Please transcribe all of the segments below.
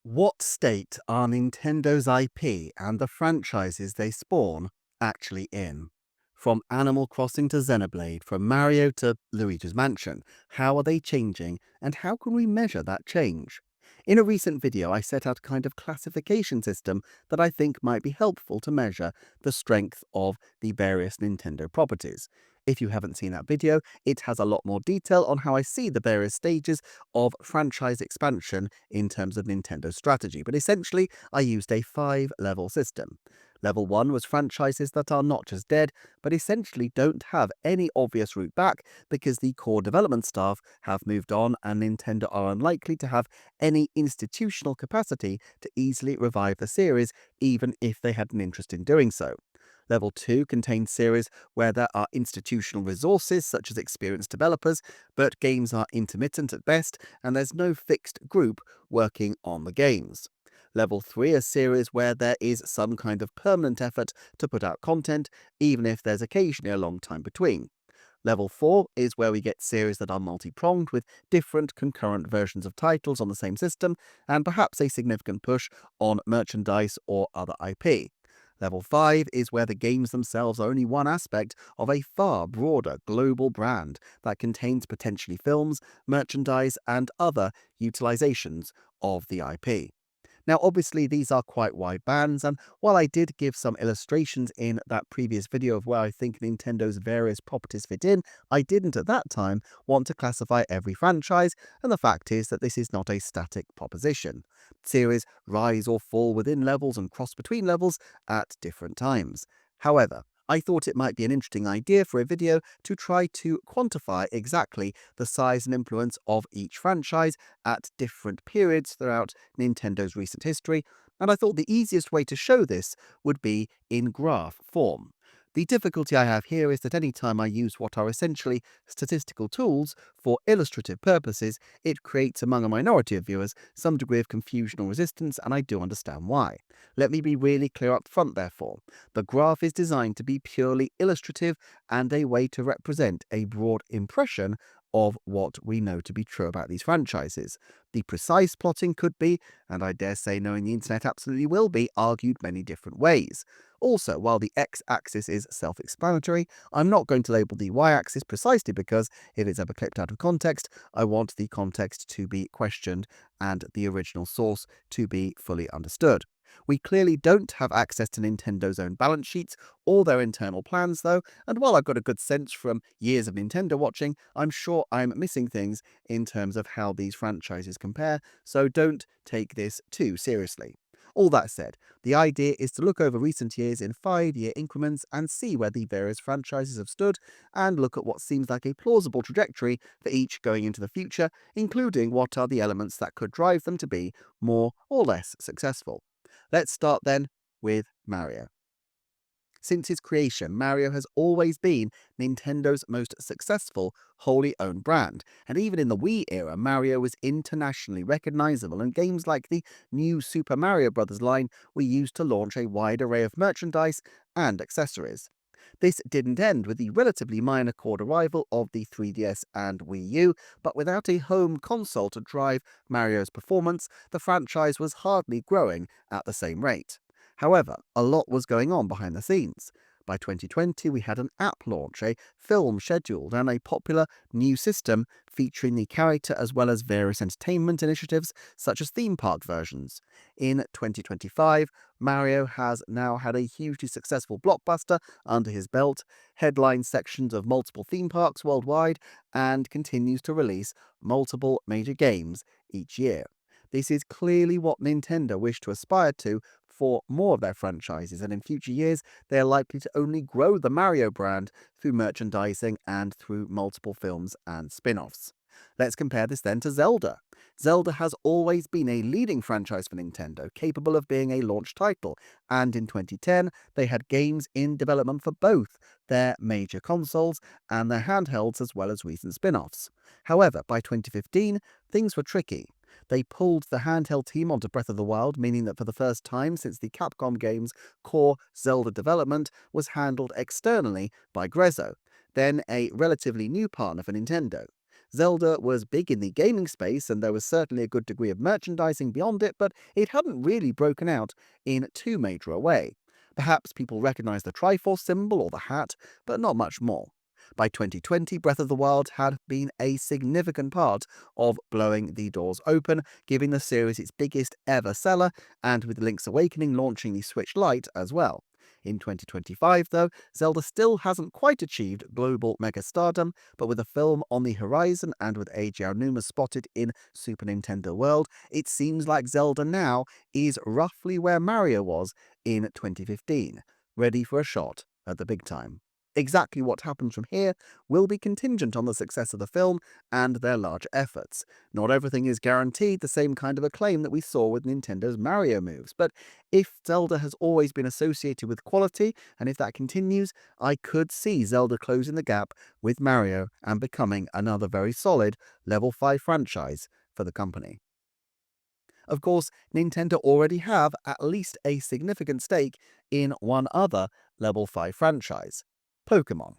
What state are Nintendo's IP and the franchises they spawn actually in? From Animal Crossing to Xenoblade, from Mario to Luigi's Mansion, how are they changing and how can we measure that change? In a recent video, I set out a kind of classification system that I think might be helpful to measure the strength of the various Nintendo properties. If you haven't seen that video, it has a lot more detail on how I see the various stages of franchise expansion in terms of Nintendo's strategy. But essentially, I used a 5-level system. Level 1 was franchises that are not just dead, but essentially don't have any obvious route back because the core development staff have moved on and Nintendo are unlikely to have any institutional capacity to easily revive the series, even if they had an interest in doing so. Level 2 contains series where there are institutional resources such as experienced developers, but games are intermittent at best and there's no fixed group working on the games. Level 3 is series where there is some kind of permanent effort to put out content, even if there's occasionally a long time between. Level 4 is where we get series that are multi-pronged with different concurrent versions of titles on the same system and perhaps a significant push on merchandise or other IP. Level 5 is where the games themselves are only one aspect of a far broader global brand that contains potentially films, merchandise, and other utilizations of the IP. Now, obviously, these are quite wide bands, and while I did give some illustrations in that previous video of where I think Nintendo's various properties fit in, I didn't at that time want to classify every franchise, and the fact is that this is not a static proposition. Series rise or fall within levels and cross between levels at different times. However, I thought it might be an interesting idea for a video to try to quantify exactly the size and influence of each franchise at different periods throughout Nintendo's recent history, and I thought the easiest way to show this would be in graph form. The difficulty I have here is that any time I use what are essentially statistical tools for illustrative purposes, it creates among a minority of viewers some degree of confusion or resistance, and I do understand why. Let me be really clear up front, therefore. The graph is designed to be purely illustrative and a way to represent a broad impression of what we know to be true about these franchises. The precise plotting could be, and I dare say knowing the internet absolutely will be, argued many different ways. Also, while the x-axis is self-explanatory, I'm not going to label the y-axis precisely because, if it's ever clipped out of context, I want the context to be questioned and the original source to be fully understood. We clearly don't have access to Nintendo's own balance sheets or their internal plans, though, and while I've got a good sense from years of Nintendo watching, I'm sure I'm missing things in terms of how these franchises compare, so don't take this too seriously. All that said, the idea is to look over recent years in 5-year increments and see where the various franchises have stood, and look at what seems like a plausible trajectory for each going into the future, including what are the elements that could drive them to be more or less successful. Let's start then with Mario. Since its creation, Mario has always been Nintendo's most successful wholly owned brand, and even in the Wii era, Mario was internationally recognizable, and games like the new Super Mario Bros. Line were used to launch a wide array of merchandise and accessories. This didn't end with the relatively minor chord arrival of the 3DS and Wii U, but without a home console to drive Mario's performance, the franchise was hardly growing at the same rate. However, a lot was going on behind the scenes. By 2020, we had an app launch, a film scheduled, and a popular new system featuring the character as well as various entertainment initiatives such as theme park versions. In 2025, Mario has now had a hugely successful blockbuster under his belt, headlines sections of multiple theme parks worldwide, and continues to release multiple major games each year. This is clearly what Nintendo wish to aspire to for more of their franchises, and in future years they are likely to only grow the Mario brand through merchandising and through multiple films and spin-offs. Let's compare this then to Zelda. Zelda has always been a leading franchise for Nintendo, capable of being a launch title, and in 2010 they had games in development for both their major consoles and their handhelds as well as recent spin-offs. However, by 2015, things were tricky. They pulled the handheld team onto Breath of the Wild, meaning that for the first time since the Capcom game's core Zelda development was handled externally by Grezzo, then a relatively new partner for Nintendo. Zelda was big in the gaming space, and there was certainly a good degree of merchandising beyond it, but it hadn't really broken out in too major a way. Perhaps people recognized the Triforce symbol or the hat, but not much more. By 2020, Breath of the Wild had been a significant part of blowing the doors open, giving the series its biggest ever seller, and with Link's Awakening launching the Switch Lite as well. In 2025, though, Zelda still hasn't quite achieved global megastardom, but with a film on the horizon and with Eiji Aonuma spotted in Super Nintendo World, it seems like Zelda now is roughly where Mario was in 2015, ready for a shot at the big time. Exactly what happens from here will be contingent on the success of the film and their larger efforts. Not everything is guaranteed the same kind of acclaim that we saw with Nintendo's Mario moves, but if Zelda has always been associated with quality, and if that continues, I could see Zelda closing the gap with Mario and becoming another very solid level 5 franchise for the company. Of course, Nintendo already have at least a significant stake in one other level 5 franchise, Pokémon.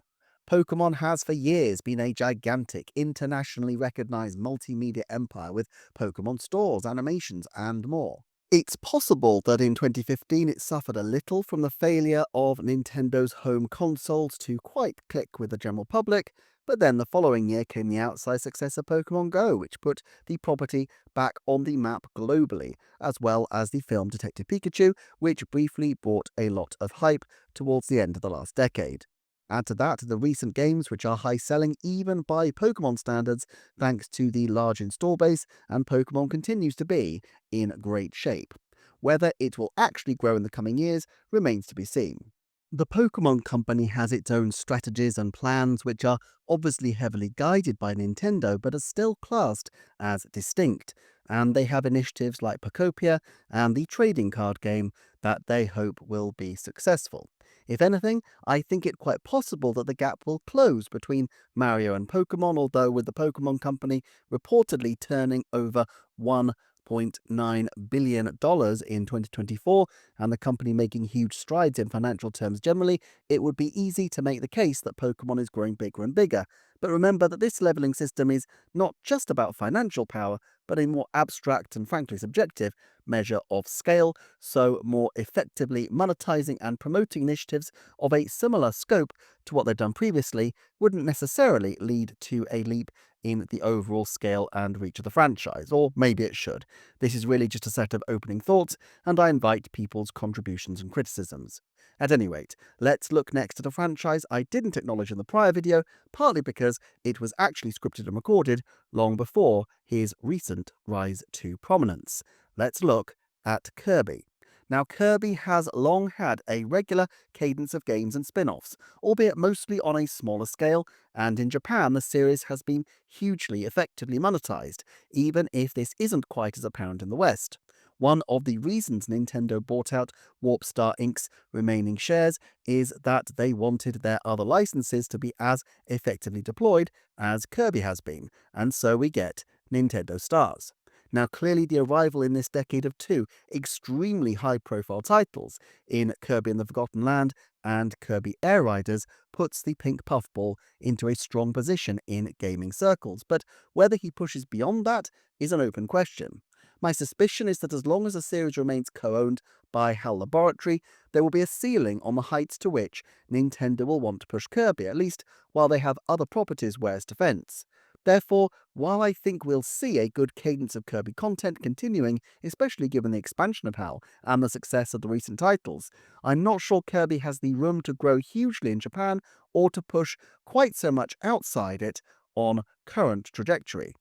Pokémon has for years been a gigantic, internationally recognized multimedia empire with Pokémon stores, animations, and more. It's possible that in 2015 it suffered a little from the failure of Nintendo's home consoles to quite click with the general public, but then the following year came the outsized success of Pokemon Go, which put the property back on the map globally, as well as the film Detective Pikachu, which briefly brought a lot of hype towards the end of the last decade. Add to that the recent games, which are high-selling even by Pokemon standards, thanks to the large install base, and Pokemon continues to be in great shape. Whether it will actually grow in the coming years remains to be seen. The Pokemon Company has its own strategies and plans, which are obviously heavily guided by Nintendo, but are still classed as distinct, and they have initiatives like Pokopia and the trading card game that they hope will be successful. If anything, I think it quite possible that the gap will close between Mario and Pokemon, although with the Pokemon Company reportedly turning over $1.9 billion in 2024, and the company making huge strides in financial terms generally, it would be easy to make the case that Pokemon is growing bigger and bigger. But remember that this leveling system is not just about financial power, but a more abstract and frankly subjective measure of scale, so more effectively monetizing and promoting initiatives of a similar scope to what they've done previously wouldn't necessarily lead to a leap in the overall scale and reach of the franchise, or maybe it should. This is really just a set of opening thoughts, and I invite people's contributions and criticisms. At any rate, let's look next at a franchise I didn't acknowledge in the prior video, partly because it was actually scripted and recorded long before his recent rise to prominence. Let's look at Kirby. Now, Kirby has long had a regular cadence of games and spin-offs, albeit mostly on a smaller scale, and in Japan the series has been hugely effectively monetized, even if this isn't quite as apparent in the West. One of the reasons Nintendo bought out Warp Star Inc.'s remaining shares is that they wanted their other licenses to be as effectively deployed as Kirby has been, and so we get Nintendo Stars. Now, clearly the arrival in this decade of two extremely high-profile titles in Kirby and the Forgotten Land and Kirby Air Riders puts the pink puffball into a strong position in gaming circles, but whether he pushes beyond that is an open question. My suspicion is that as long as the series remains co-owned by HAL Laboratory, there will be a ceiling on the heights to which Nintendo will want to push Kirby, at least while they have other properties where's to fence. Therefore, while I think we'll see a good cadence of Kirby content continuing, especially given the expansion of HAL and the success of the recent titles, I'm not sure Kirby has the room to grow hugely in Japan or to push quite so much outside it on current trajectory.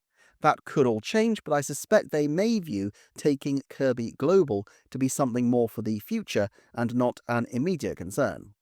That could all change, but I suspect they may view taking Kirby global to be something more for the future and not an immediate concern.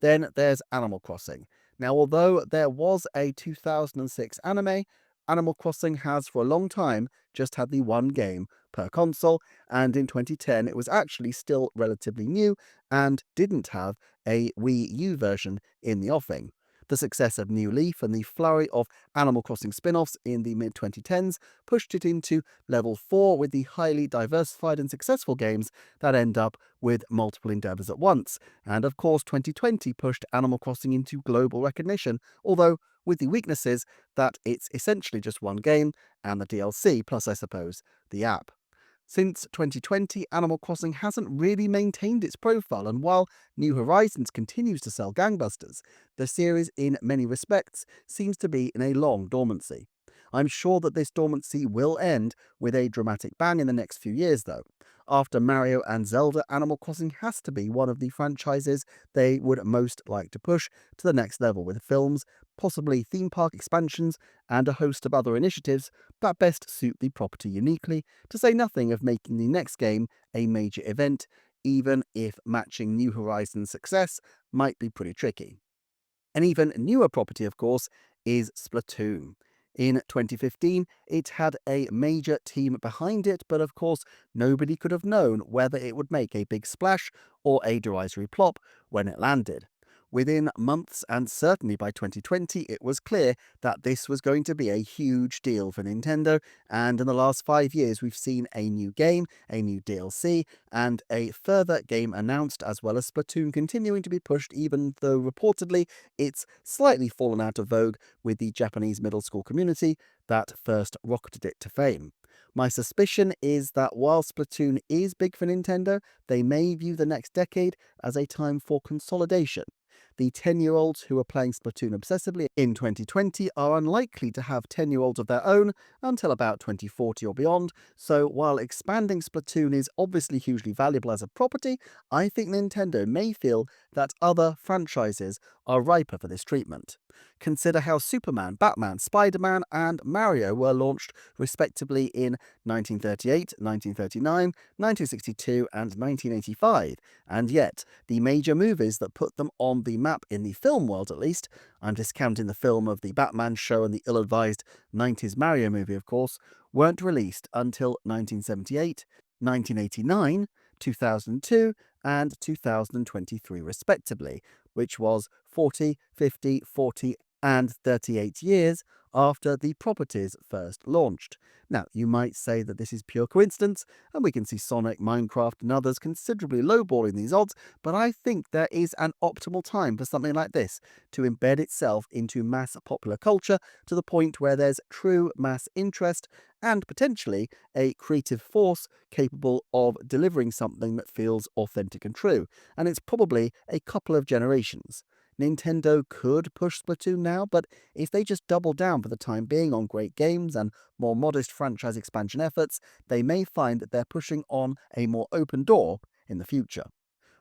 Then there's Animal Crossing. Now, although there was a 2006 anime, Animal Crossing has for a long time just had the one game per console, and in 2010 it was actually still relatively new and didn't have a Wii U version in the offing. The success of New Leaf and the flurry of Animal Crossing spin-offs in the mid-2010s pushed it into level 4 with the highly diversified and successful games that end up with multiple endeavors at once. And of course 2020 pushed Animal Crossing into global recognition, although with the weaknesses that it's essentially just one game and the DLC, plus, I suppose, the app. Since 2020, Animal Crossing hasn't really maintained its profile, and while New Horizons continues to sell gangbusters, the series in many respects seems to be in a long dormancy. I'm sure that this dormancy will end with a dramatic bang in the next few years, though. After Mario and Zelda, Animal Crossing has to be one of the franchises they would most like to push to the next level with films, possibly theme park expansions, and a host of other initiatives that best suit the property uniquely, to say nothing of making the next game a major event, even if matching New Horizons' success might be pretty tricky. An even newer property, of course, is Splatoon. In 2015, it had a major team behind it, but of course, nobody could have known whether it would make a big splash or a derisory plop when it landed. Within months, and certainly by 2020, it was clear that this was going to be a huge deal for Nintendo, and in the last 5 years, we've seen a new game, a new DLC, and a further game announced, as well as Splatoon continuing to be pushed, even though reportedly it's slightly fallen out of vogue with the Japanese middle school community that first rocketed it to fame. My suspicion is that while Splatoon is big for Nintendo, they may view the next decade as a time for consolidation. The 10-year-olds who are playing Splatoon obsessively in 2020 are unlikely to have 10-year-olds of their own until about 2040 or beyond, so while expanding Splatoon is obviously hugely valuable as a property, I think Nintendo may feel that other franchises are riper for this treatment. Consider how Superman, Batman, Spider-Man, and Mario were launched respectively in 1938, 1939, 1962, and 1985, and yet the major movies that put them on the map in the film world, at least, I'm discounting the film of the Batman show and the ill-advised 90s Mario movie, of course, weren't released until 1978, 1989, 2002, and 2023 respectively, which was 40, 50, 40, and 38 years after the properties first launched. Now, you might say that this is pure coincidence, and we can see Sonic, Minecraft, and others considerably lowballing these odds, but I think there is an optimal time for something like this to embed itself into mass popular culture to the point where there's true mass interest and potentially a creative force capable of delivering something that feels authentic and true. And it's probably a couple of generations. Nintendo could push Splatoon now, but if they just double down for the time being on great games and more modest franchise expansion efforts, they may find that they're pushing on a more open door in the future.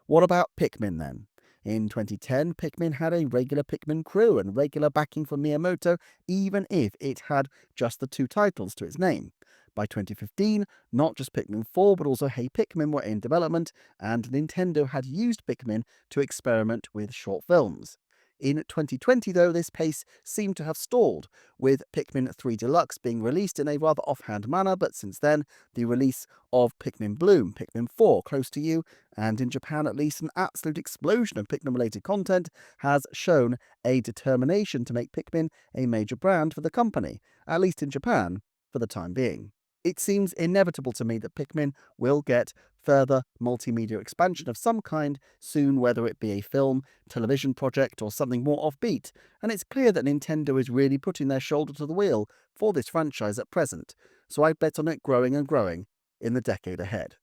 What about Pikmin then? In 2010, Pikmin had a regular Pikmin crew and regular backing from Miyamoto, even if it had just the two titles to its name. By 2015, not just Pikmin 4, but also Hey Pikmin were in development, and Nintendo had used Pikmin to experiment with short films. In 2020, though, this pace seemed to have stalled, with Pikmin 3 Deluxe being released in a rather offhand manner, but since then, the release of Pikmin Bloom, Pikmin 4 Close to You, and in Japan at least an absolute explosion of Pikmin-related content has shown a determination to make Pikmin a major brand for the company, at least in Japan, for the time being. It seems inevitable to me that Pikmin will get further multimedia expansion of some kind soon, whether it be a film, television project, or something more offbeat, and it's clear that Nintendo is really putting their shoulder to the wheel for this franchise at present, so I bet on it growing and growing in the decade ahead.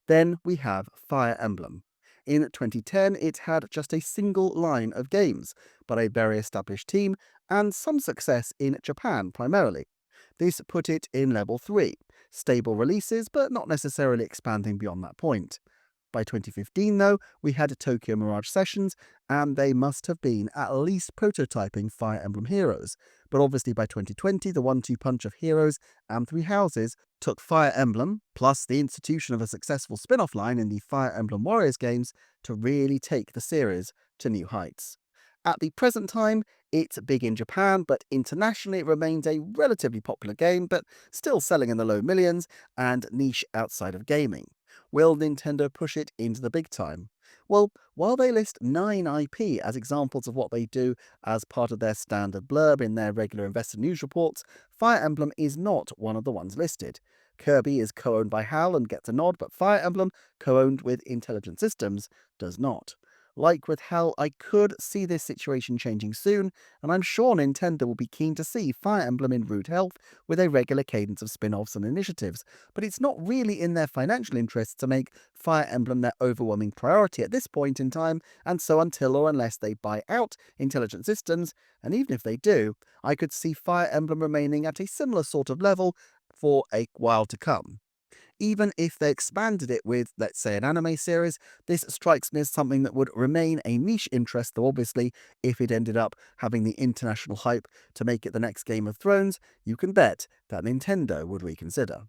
Then we have Fire Emblem. In 2010, it had just a single line of games, but a very established team and some success in Japan primarily. This put it in level 3, stable releases but not necessarily expanding beyond that point. By 2015, though, we had Tokyo Mirage Sessions, and they must have been at least prototyping Fire Emblem Heroes. But obviously by 2020, the one-two punch of Heroes and Three Houses took Fire Emblem, plus the institution of a successful spin-off line in the Fire Emblem Warriors games, to really take the series to new heights. At the present time, it's big in Japan, but internationally it remains a relatively popular game, but still selling in the low millions and niche outside of gaming. Will Nintendo push it into the big time? Well, while they list 9 IP as examples of what they do as part of their standard blurb in their regular investor news reports, Fire Emblem is not one of the ones listed. Kirby is co-owned by HAL and gets a nod, but Fire Emblem, co-owned with Intelligent Systems, does not. Like with Hell, I could see this situation changing soon, and I'm sure Nintendo will be keen to see Fire Emblem in rude health with a regular cadence of spin offs and initiatives, but it's not really in their financial interests to make Fire Emblem their overwhelming priority at this point in time, and so until or unless they buy out Intelligent Systems, and even if they do, I could see Fire Emblem remaining at a similar sort of level for a while to come. Even if they expanded it with, let's say, an anime series, this strikes me as something that would remain a niche interest, though obviously, if it ended up having the international hype to make it the next Game of Thrones, you can bet that Nintendo would reconsider.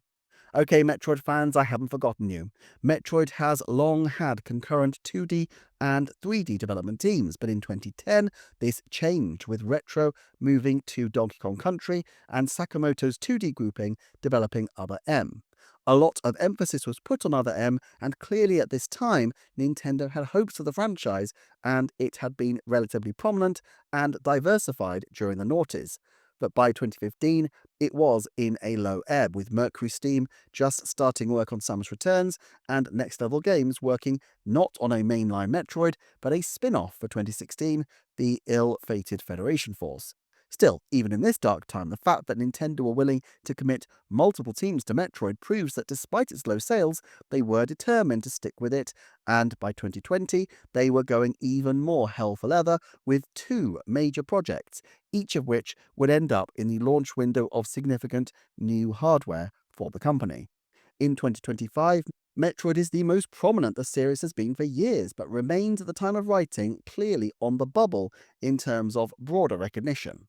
Okay, Metroid fans, I haven't forgotten you. Metroid has long had concurrent 2D and 3D development teams, but in 2010, this changed with Retro moving to Donkey Kong Country and Sakamoto's 2D grouping developing Other M. A lot of emphasis was put on Other M, and clearly at this time, Nintendo had hopes for the franchise, and it had been relatively prominent and diversified during the noughties. But by 2015, it was in a low ebb, with Mercury Steam just starting work on Samus Returns and Next Level Games working not on a mainline Metroid, but a spin off for 2016, the ill fated Federation Force. Still, even in this dark time, the fact that Nintendo were willing to commit multiple teams to Metroid proves that despite its low sales, they were determined to stick with it, and by 2020, they were going even more hell for leather with two major projects, each of which would end up in the launch window of significant new hardware for the company. In 2025, Metroid is the most prominent the series has been for years, but remains at the time of writing clearly on the bubble in terms of broader recognition.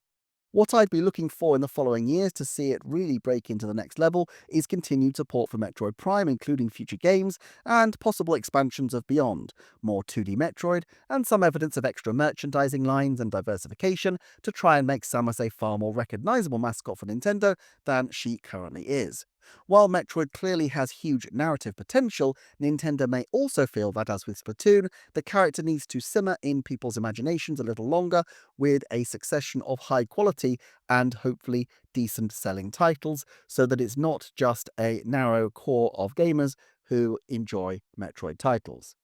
What I'd be looking for in the following years to see it really break into the next level is continued support for Metroid Prime, including future games and possible expansions of Beyond, more 2D Metroid, and some evidence of extra merchandising lines and diversification to try and make Samus a far more recognizable mascot for Nintendo than she currently is. While Metroid clearly has huge narrative potential, Nintendo may also feel that, as with Splatoon, the character needs to simmer in people's imaginations a little longer with a succession of high quality and hopefully decent selling titles, so that it's not just a narrow core of gamers who enjoy Metroid titles.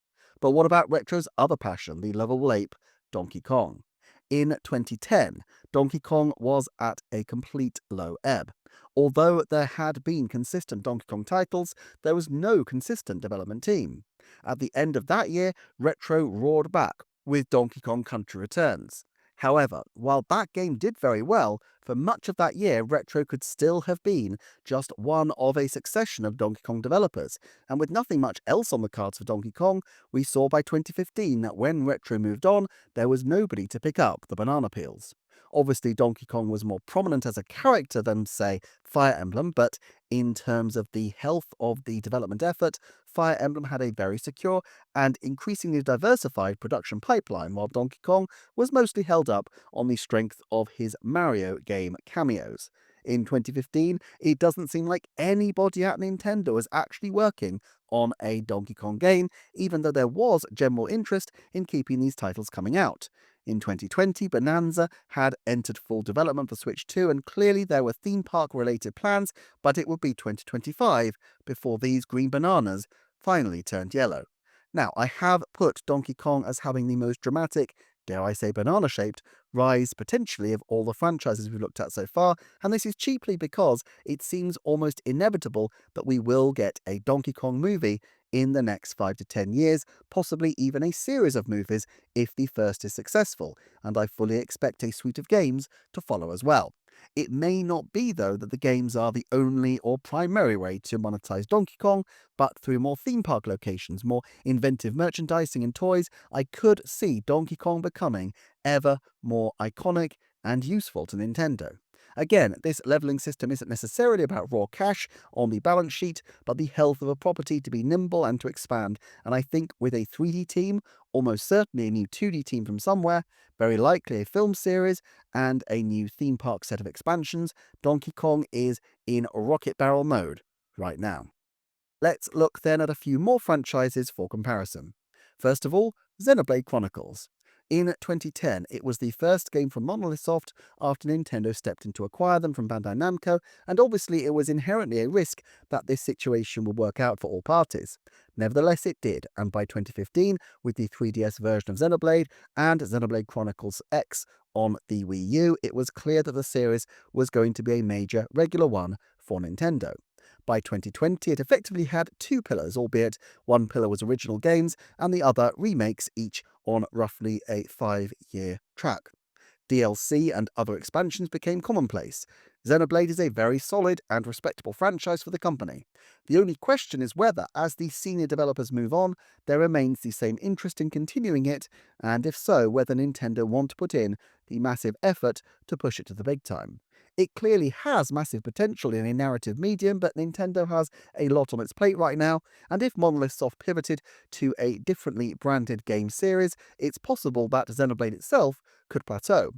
But what about Retro's other passion, the lovable ape, Donkey Kong? In 2010, Donkey Kong was at a complete low ebb. Although there had been consistent Donkey Kong titles, there was no consistent development team. At the end of that year, Retro roared back with Donkey Kong Country Returns. However, while that game did very well, for much of that year Retro could still have been just one of a succession of Donkey Kong developers, and with nothing much else on the cards for Donkey Kong, we saw by 2015 that when Retro moved on, there was nobody to pick up the banana peels. Obviously, Donkey Kong was more prominent as a character than, say, Fire Emblem, but in terms of the health of the development effort, Fire Emblem had a very secure and increasingly diversified production pipeline, while Donkey Kong was mostly held up on the strength of his Mario game cameos. In 2015, it doesn't seem like anybody at Nintendo was actually working on a Donkey Kong game, even though there was general interest in keeping these titles coming out. In 2020, Bonanza had entered full development for Switch 2, and clearly there were theme park related plans, but it would be 2025 before these green bananas finally turned yellow. Now, I have put Donkey Kong as having the most dramatic, dare I say banana shaped, rise potentially of all the franchises we've looked at so far, and this is cheaply because it seems almost inevitable that we will get a Donkey Kong movie in the next 5 to 10 years, possibly even a series of movies if the first is successful, and I fully expect a suite of games to follow as well. It may not be, though, that the games are the only or primary way to monetize Donkey Kong, but through more theme park locations, more inventive merchandising and toys, I could see Donkey Kong becoming ever more iconic and useful to Nintendo. Again, this leveling system isn't necessarily about raw cash on the balance sheet, but the health of a property to be nimble and to expand, and I think with a 3D team, almost certainly a new 2D team from somewhere, very likely a film series, and a new theme park set of expansions, Donkey Kong is in rocket barrel mode right now. Let's look then at a few more franchises for comparison. First of all, Xenoblade Chronicles. In 2010, it was the first game from Monolith Soft after Nintendo stepped in to acquire them from Bandai Namco, and obviously it was inherently a risk that this situation would work out for all parties. Nevertheless, it did, and by 2015, with the 3DS version of Xenoblade and Xenoblade Chronicles X on the Wii U, it was clear that the series was going to be a major regular one for Nintendo. By 2020, it effectively had two pillars, albeit one pillar was original games and the other remakes, each on roughly a 5-year track. DLC and other expansions became commonplace. Xenoblade is a very solid and respectable franchise for the company. The only question is whether, as the senior developers move on, there remains the same interest in continuing it, and if so, whether Nintendo want to put in the massive effort to push it to the big time. It clearly has massive potential in a narrative medium, but Nintendo has a lot on its plate right now, and if Monolith Soft pivoted to a differently branded game series, it's possible that Xenoblade itself could plateau.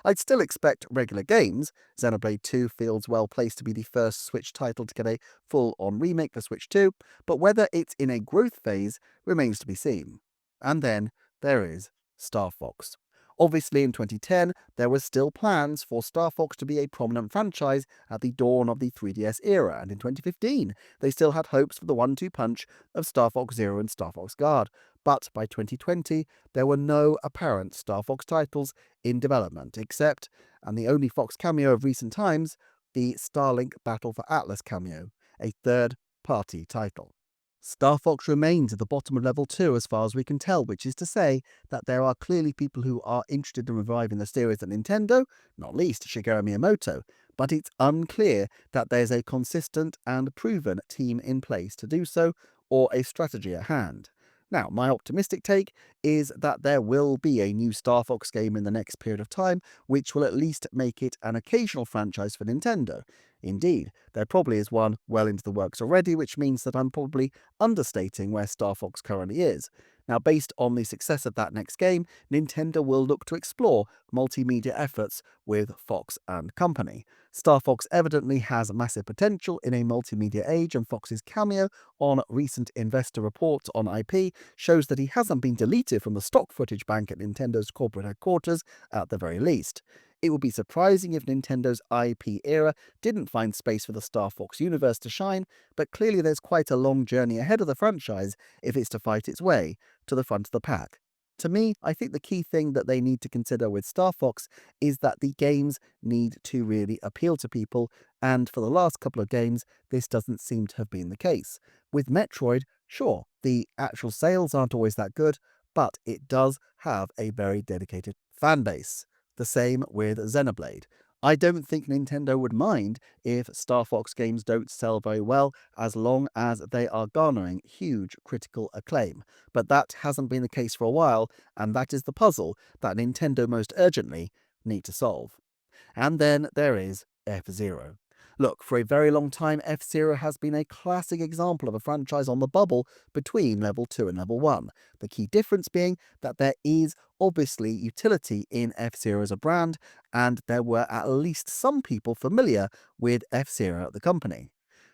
I'd still expect regular games. Xenoblade 2 feels well placed to be the first Switch title to get a full-on remake for Switch 2, but whether it's in a growth phase remains to be seen. And then there is Star Fox. Obviously, in 2010, there was still plans for Star Fox to be a prominent franchise at the dawn of the 3DS era, and in 2015, they still had hopes for the 1-2 punch of Star Fox Zero and Star Fox Guard. But by 2020, there were no apparent Star Fox titles in development, except, and the only Fox cameo of recent times, the Starlink Battle for Atlas cameo, a third-party title. Star Fox remains at the bottom of level 2 as far as we can tell, which is to say that there are clearly people who are interested in reviving the series at Nintendo, not least Shigeru Miyamoto, but it's unclear that there's a consistent and proven team in place to do so, or a strategy at hand. Now, my optimistic take is that there will be a new Star Fox game in the next period of time, which will at least make it an occasional franchise for Nintendo. Indeed, there probably is one well into the works already, which means that I'm probably understating where Star Fox currently is. Now, based on the success of that next game, Nintendo will look to explore multimedia efforts with Fox and company. Star Fox evidently has massive potential in a multimedia age, and Fox's cameo on recent investor reports on IP shows that he hasn't been deleted from the stock footage bank at Nintendo's corporate headquarters at the very least. It would be surprising if Nintendo's IP era didn't find space for the Star Fox universe to shine, but clearly there's quite a long journey ahead of the franchise if it's to fight its way to the front of the pack. To me, I think the key thing that they need to consider with Star Fox is that the games need to really appeal to people, and for the last couple of games, this doesn't seem to have been the case. With Metroid, sure, the actual sales aren't always that good, but it does have a very dedicated fan base. The same with Xenoblade. I don't think Nintendo would mind if Star Fox games don't sell very well as long as they are garnering huge critical acclaim. But that hasn't been the case for a while, and that is the puzzle that Nintendo most urgently need to solve. And then there is F-Zero. Look, for a very long time, F-Zero has been a classic example of a franchise on the bubble between Level 2 and Level 1. The key difference being that there is obviously utility in F-Zero as a brand, and there were at least some people familiar with F-Zero at the company.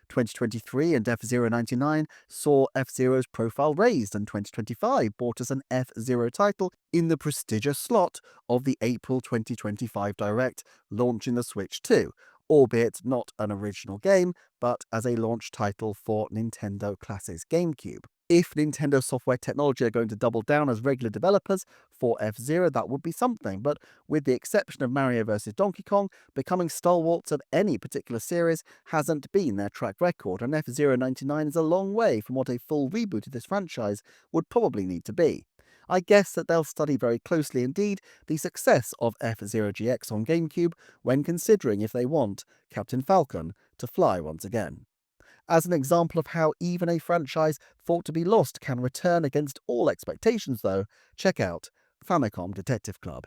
2023 and F-Zero 99 saw F-Zero's profile raised, and 2025 brought us an F-Zero title in the prestigious slot of the April 2025 Direct, launching the Switch 2, albeit not an original game, but as a launch title for Nintendo Classics GameCube. If Nintendo Software Technology are going to double down as regular developers for F-Zero, that would be something, but with the exception of Mario vs. Donkey Kong, becoming stalwarts of any particular series hasn't been their track record, and F-Zero 99 is a long way from what a full reboot of this franchise would probably need to be. I guess that they'll study very closely indeed the success of F-Zero GX on GameCube when considering if they want Captain Falcon to fly once again. As an example of how even a franchise thought to be lost can return against all expectations though, check out Famicom Detective Club.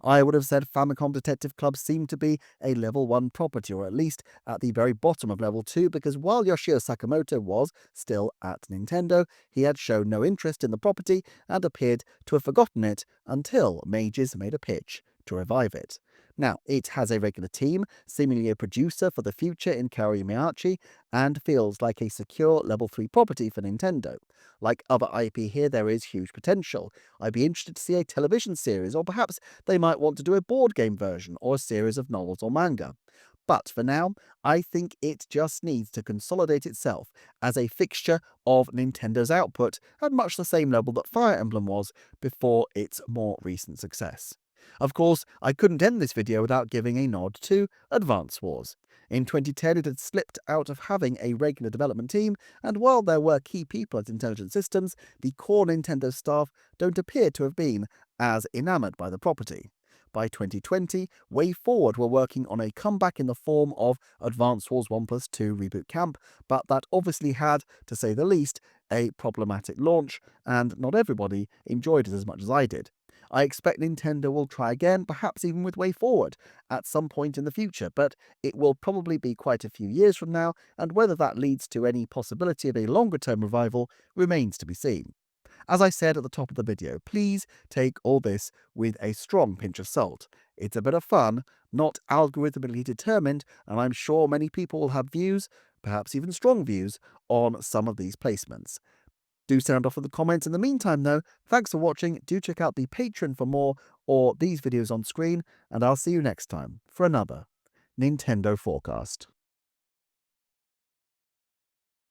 I would have said Famicom Detective Club seemed to be a level 1 property, or at least at the very bottom of level 2, because while Yoshio Sakamoto was still at Nintendo, he had shown no interest in the property and appeared to have forgotten it until Mages made a pitch to revive it. Now, it has a regular team, seemingly a producer for the future in Kaori Miyachi, and feels like a secure level 3 property for Nintendo. Like other IP here, there is huge potential. I'd be interested to see a television series, or perhaps they might want to do a board game version or a series of novels or manga. But for now, I think it just needs to consolidate itself as a fixture of Nintendo's output at much the same level that Fire Emblem was before its more recent success. Of course, I couldn't end this video without giving a nod to Advance Wars. In 2010, it had slipped out of having a regular development team, and while there were key people at Intelligent Systems, the core Nintendo staff don't appear to have been as enamoured by the property. By 2020, Way Forward were working on a comeback in the form of Advance Wars 1+2 Reboot Camp, but that obviously had, to say the least, a problematic launch, and not everybody enjoyed it as much as I did. I expect Nintendo will try again, perhaps even with Way Forward, at some point in the future, but it will probably be quite a few years from now, and whether that leads to any possibility of a longer-term revival remains to be seen. As I said at the top of the video, please take all this with a strong pinch of salt. It's a bit of fun, not algorithmically determined, and I'm sure many people will have views, perhaps even strong views, on some of these placements. Do sound off in the comments. In the meantime, though, thanks for watching. Do check out the Patreon for more, or these videos on screen, and I'll see you next time for another Nintendo Forecast.